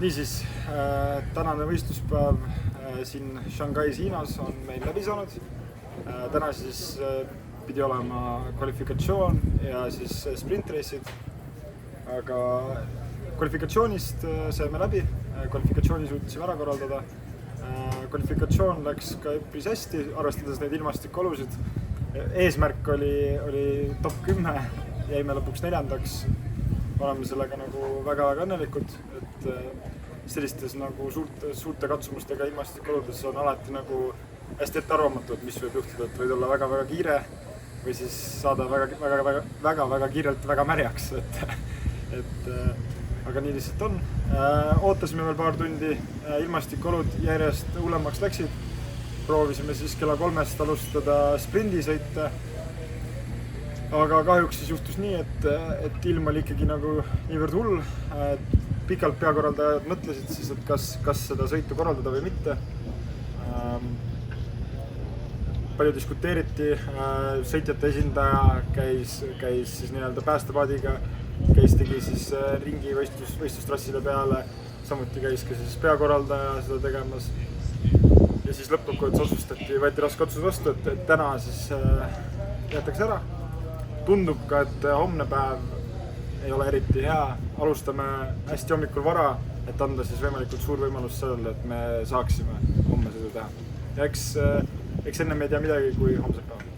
Niisiis, tänane võistluspäev siin Shanghais, Hiinas on meil läbi saanud. Täna siis pidi olema kvalifikatsioon ja siis sprintreisid. Aga kvalifikatsioonist saime läbi, kvalifikatsiooni suutsime ära korraldada. Kvalifikatsioon läks ka üpris hästi, arvestades neid ilmastikuolusid. Eesmärk oli top 10, jäime lõpuks 4. Oleme sellega nagu väga õnnelikud, et sellistes nagu suurte katsumustega ilmastikuoludes on alati nagu hästi ettearvamatu, et mis võib juhtuda, et võid olla väga kiire või siis saada väga kiirelt väga märjaks, aga nii lihtsalt on. Ootasime veel paar tundi, ilmastikuolud järjest hullemaks läksid. Proovisime siis kella 3 alustada sprindisõite. Aga kahjuks siis juhtus nii, et ilm oli ikkagi nagu niivõrd hull. Pikalt peakorraldajad mõtlesid siis, et kas seda sõitu korraldada või mitte. Palju diskuteeriti, sõitjate esindaja käis siis nii-öelda päästepaadiga, tegi siis ringi võistlustrassile peale, samuti käis ka siis peakorraldaja seda tegemas. Ja siis lõppkokkuvõttes otsustati, võeti raske otsus vastu, et täna siis jäetakse ära. Tundub ka, et homne päev ei ole eriti hea. Alustame hästi hommikul vara, et anda siis võimalikult suur võimalus sellele, et me saaksime homme sõidu teha. Ja eks enne me ei tea midagi kui homsed päev.